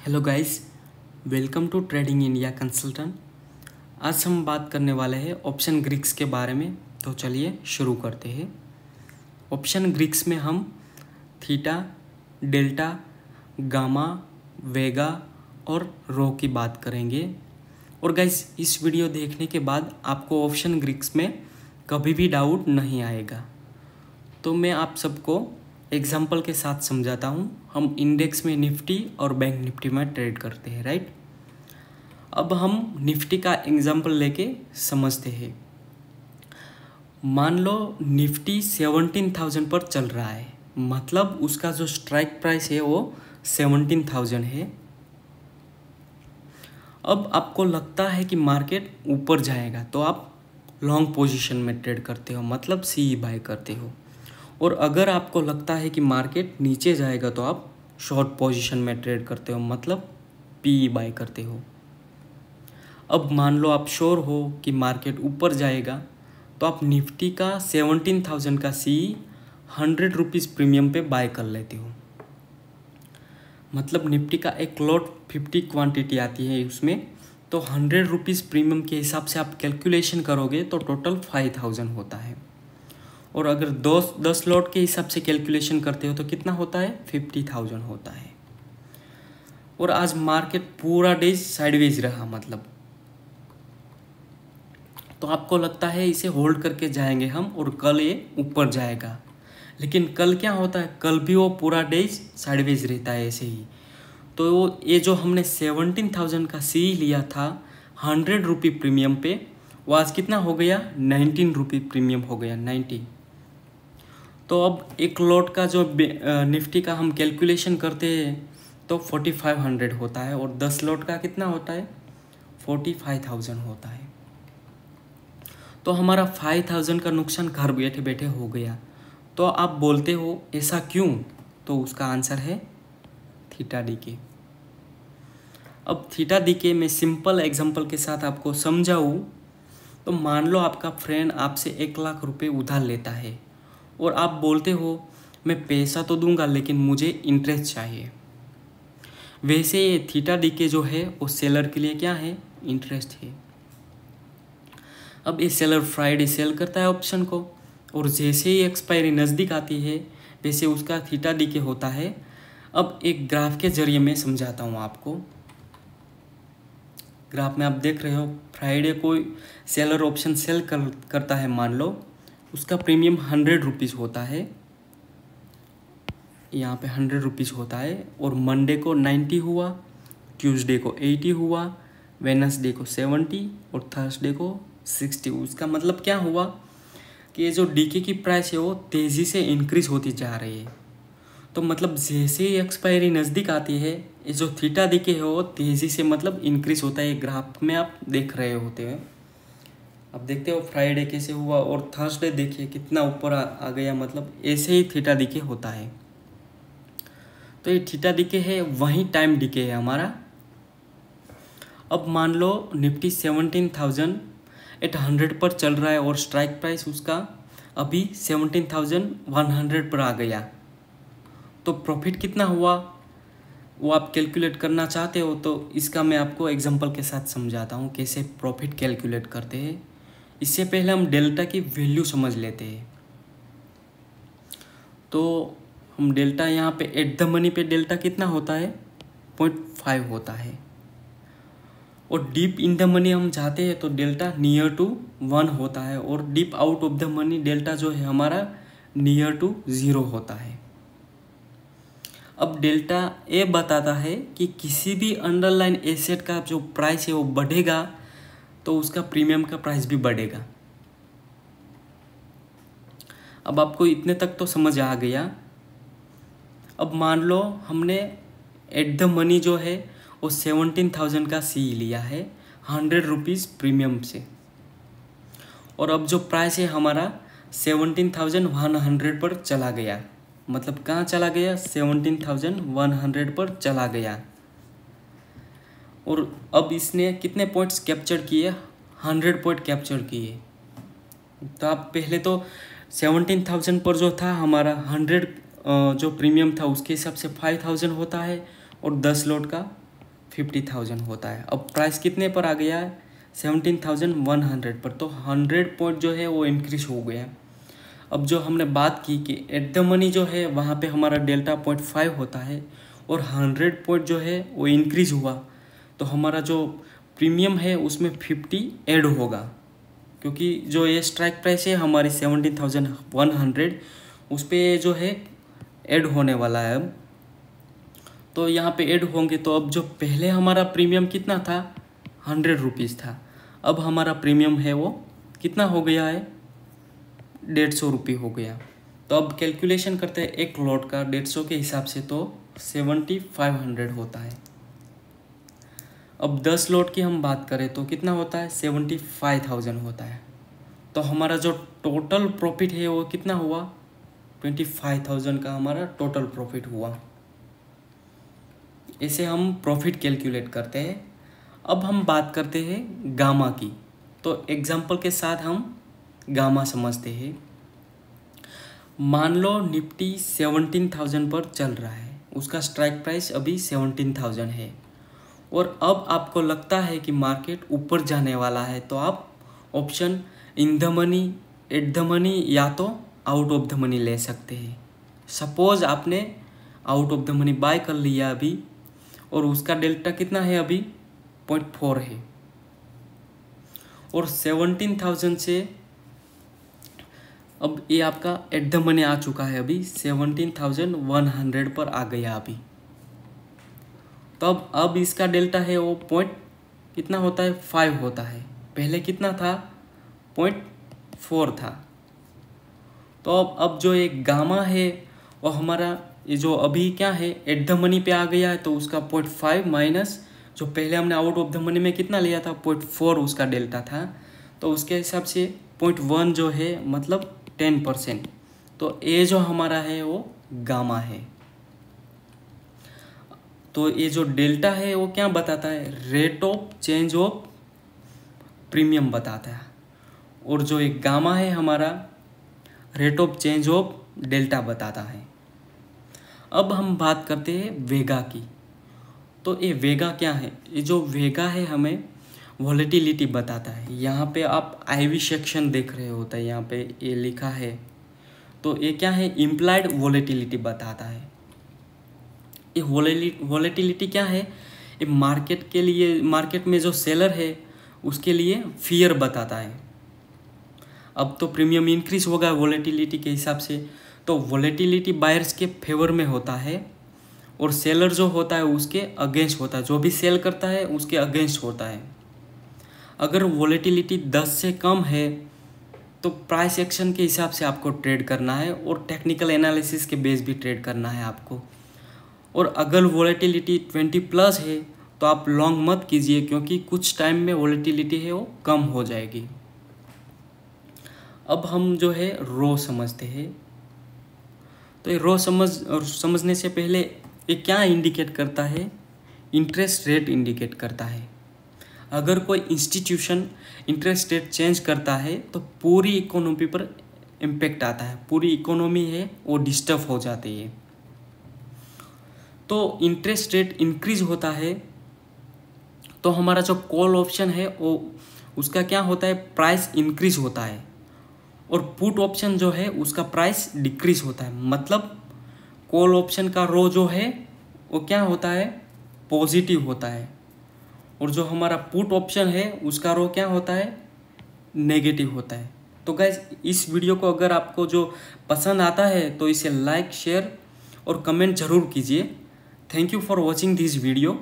Hello guys, welcome to trading India consultant. आज हम बात करने वाले हैं ऑप्शन ग्रीक्स के बारे में। तो चलिए शुरू करते हैं। ऑप्शन ग्रीक्स में हम थीटा, डेल्टा, गामा, वेगा और रो की बात करेंगे। और गाइस, इस वीडियो देखने के बाद आपको ऑप्शन ग्रीक्स में कभी भी डाउट नहीं आएगा। तो मैं आप सबको एग्जाम्पल के साथ समझाता हूँ। हम इंडेक्स में निफ्टी और बैंक निफ्टी में ट्रेड करते हैं, राइट। अब हम निफ्टी का एग्जाम्पल लेके समझते हैं। मान लो निफ्टी 17,000 पर चल रहा है, मतलब उसका जो स्ट्राइक प्राइस है वो 17,000 है। अब आपको लगता है कि मार्केट ऊपर जाएगा तो आप लॉन्ग पोजीशन में ट्रेड करते हो, मतलब सी बाय करते हो। और अगर आपको लगता है कि मार्केट नीचे जाएगा तो आप शॉर्ट पोजीशन में ट्रेड करते हो, मतलब पी बाय करते हो। अब मान लो आप श्योर हो कि मार्केट ऊपर जाएगा तो आप निफ्टी का 17,000 का सी 100 रुपीज़ प्रीमियम पे बाय कर लेते हो। मतलब निफ्टी का एक लॉट 50 क्वांटिटी आती है उसमें, तो 100 रुपीज़ प्रीमियम के हिसाब से आप कैलकुलेशन करोगे तो टोटल 5,000 होता है। और अगर 10 लॉट के हिसाब से कैलकुलेशन करते हो तो कितना होता है, 50,000 होता है। और आज मार्केट पूरा डे साइडवेज रहा, मतलब तो आपको लगता है इसे होल्ड करके जाएंगे हम और कल ये ऊपर जाएगा। लेकिन कल क्या होता है, कल भी वो पूरा डे साइडवेज रहता है ऐसे ही। तो ये जो हमने 17,000 का सी लिया था 100 रुपी प्रीमियम पे, वो आज कितना हो गया, 19 रुपी प्रीमियम हो गया, 90। तो अब एक लॉट का जो निफ्टी का हम कैलकुलेशन करते हैं तो 4500 होता है, और 10 लॉट का कितना होता है, 45,000 होता है। तो हमारा 5,000 का नुकसान घर बैठे बैठे हो गया। तो आप बोलते हो ऐसा क्यों, तो उसका आंसर है थीटा डी के। अब थीटा डी के मैं सिंपल एग्जांपल के साथ आपको समझाऊँ तो मान लो आपका फ्रेंड आपसे 1 लाख रुपए उधार लेता है और आप बोलते हो मैं पैसा तो दूंगा लेकिन मुझे इंटरेस्ट चाहिए। वैसे ये थीटा डी के जो है वो सेलर के लिए क्या है, इंटरेस्ट है। अब ये सेलर फ्राइडे सेल करता है ऑप्शन को, और जैसे ही एक्सपायरी नज़दीक आती है वैसे उसका थीटा डी के होता है। अब एक ग्राफ के जरिए मैं समझाता हूँ आपको। ग्राफ में आप देख रहे हो फ्राइडे को सेलर ऑप्शन सेल करता है, मान लो उसका प्रीमियम 100 रुपीज़ होता है, यहाँ पे 100 रुपीज़ होता है। और मंडे को 90 हुआ, ट्यूसडे को 80 हुआ, वेडनेसडे को 70 और थर्सडे को 60। उसका मतलब क्या हुआ कि ये जो डीके की प्राइस है वो तेज़ी से इंक्रीज़ होती जा रही है। तो मतलब जैसे ही एक्सपायरी नज़दीक आती है ये जो थीटा डीके है वो तेज़ी से मतलब इंक्रीज़ होता है। ग्राफ में आप देख रहे होते हैं, अब देखते हो फ्राइडे कैसे हुआ, और थर्सडे देखिए कितना ऊपर आ गया। मतलब ऐसे ही थीटा डीके होता है। तो ये थीटा डीके है, वही टाइम डीके है हमारा। अब मान लो निफ्टी 17,000 एट 100 पर चल रहा है और स्ट्राइक प्राइस उसका अभी 17,100 पर आ गया, तो प्रॉफिट कितना हुआ वो आप कैलकुलेट करना चाहते हो तो इसका मैं आपको एग्जांपल के साथ समझाता हूँ कैसे प्रॉफिट कैलकुलेट करते हैं। इससे पहले हम डेल्टा की वैल्यू समझ लेते हैं। तो हम डेल्टा यहाँ पे एट द मनी पे डेल्टा कितना होता है, 0.5 होता है। और डीप इन द मनी हम चाहते हैं तो डेल्टा नियर टू 1 होता है, और deep out of the money delta जो है हमारा नियर टू 0 होता है। अब डेल्टा ये बताता है कि किसी भी अंडरलाइन एसेट का जो प्राइस है वो बढ़ेगा तो उसका प्रीमियम का प्राइस भी बढ़ेगा। अब आपको इतने तक तो समझ आ गया। अब मान लो हमने एट द मनी जो है वो 17,000 का सी लिया है 100 रुपीज़ प्रीमियम से, और अब जो प्राइस है हमारा 17,100 पर चला गया। मतलब कहाँ चला गया, 17,100 पर चला गया। और अब इसने कितने पॉइंट्स कैप्चर किए, 100 पॉइंट कैप्चर किए। तो आप पहले तो 17,000 पर जो था हमारा 100 जो प्रीमियम था उसके हिसाब से 5,000 होता है, और 10 लॉट का 50,000 होता है। अब प्राइस कितने पर आ गया है? 17,100 पर। तो 100 पॉइंट जो है वो इंक्रीज हो गया। अब जो हमने बात की कि एट द मनी जो है वहाँ पे हमारा डेल्टा 0.5 होता है और 100 पॉइंट जो है वो इंक्रीज हुआ, तो हमारा जो प्रीमियम है उसमें 50 ऐड होगा, क्योंकि जो ये स्ट्राइक प्राइस है हमारी 17,100 उस पर जो है ऐड होने वाला है अब। तो यहाँ पे ऐड होंगे, तो अब जो पहले हमारा प्रीमियम कितना था? 100 रुपीज़ था। अब हमारा प्रीमियम है वो कितना हो गया है? 150 रुपये हो गया। तो अब कैलकुलेशन करते हैं एक लॉट का 150 के हिसाब से, तो 7500 होता है। अब 10 लॉट की हम बात करें तो कितना होता है? 75,000 होता है। तो हमारा जो टोटल प्रॉफिट है वो कितना हुआ? 25,000 का हमारा टोटल प्रॉफिट हुआ। इसे हम प्रॉफिट कैलकुलेट करते हैं। अब हम बात करते हैं गामा की। तो एग्जांपल के साथ हम गामा समझते हैं। मान लो निफ्टी 17,000 पर चल रहा है, उसका स्ट्राइक प्राइस अभी 17,000 है, और अब आपको लगता है कि मार्केट ऊपर जाने वाला है, तो आप option in the money, at the money या तो आउट ऑफ द मनी ले सकते हैं। सपोज आपने out of the money by कर लिया अभी, और उसका डेल्टा कितना है अभी? 0.4 है, और 17,000 से अब ये आपका एट द मनी आ चुका है, अभी 17,100 पर आ गया अभी। तो अब इसका डेल्टा है वो पॉइंट कितना होता है? 5 होता है। पहले कितना था? 0.4 था। तो अब जो एक गामा है वो हमारा ये जो अभी क्या है एट द मनी पे आ गया है, तो उसका 0.5 माइनस जो पहले हमने आउट ऑफ द मनी में कितना लिया था? 0.4 उसका डेल्टा था। तो उसके हिसाब से 0.1 जो है मतलब 10%। तो ये जो हमारा है वो गामा है। तो ये जो डेल्टा है वो क्या बताता है? Rate of change of premium बताता है, और जो एक गामा है हमारा rate of change of delta बताता है। अब हम बात करते हैं वेगा की। तो ये वेगा क्या है? ये जो वेगा है हमें वॉलेटिलिटी बताता है। यहाँ पे आप आईवी सेक्शन देख रहे होता है, यहाँ पे ये लिखा है। तो ये क्या है? इम्प्लाइड वॉलेटिलिटी बताता है। ये वॉलेटिलिटी क्या है? ये मार्केट के लिए, मार्केट में जो सेलर है उसके लिए फियर बताता है। अब तो प्रीमियम इंक्रीज होगा वॉलेटिलिटी के हिसाब से, तो वॉलेटिलिटी बायर्स के फेवर में होता है, और सेलर जो होता है उसके अगेंस्ट होता है। जो भी सेल करता है उसके अगेंस्ट होता है। अगर वॉलेटिलिटी 10 से कम है तो प्राइस एक्शन के हिसाब से आपको ट्रेड करना है, और टेक्निकल एनालिसिस के बेस भी ट्रेड करना है आपको। और अगर वॉलेटिलिटी 20+ है तो आप लॉन्ग मत कीजिए, क्योंकि कुछ टाइम में वॉलेटिलिटी है वो कम हो जाएगी। अब हम जो है रो समझते हैं। तो ये रो समझने से पहले ये क्या इंडिकेट करता है? इंटरेस्ट रेट इंडिकेट करता है। अगर कोई इंस्टीट्यूशन इंटरेस्ट रेट चेंज करता है तो पूरी इकोनॉमी पर इम्पेक्ट आता है, पूरी इकोनॉमी है वो डिस्टर्ब हो जाती है। तो इंटरेस्ट रेट इंक्रीज होता है तो हमारा जो कॉल ऑप्शन है वो उसका क्या होता है? प्राइस इंक्रीज होता है, और पुट ऑप्शन जो है उसका प्राइस डिक्रीज होता है। मतलब कॉल ऑप्शन का रो जो है वो क्या होता है? पॉजिटिव होता है, और जो हमारा पुट ऑप्शन है उसका रो क्या होता है? नेगेटिव होता है। तो गाइस इस वीडियो को अगर आपको जो पसंद आता है तो इसे लाइक, शेयर और कमेंट ज़रूर कीजिए। Thank you for watching this video.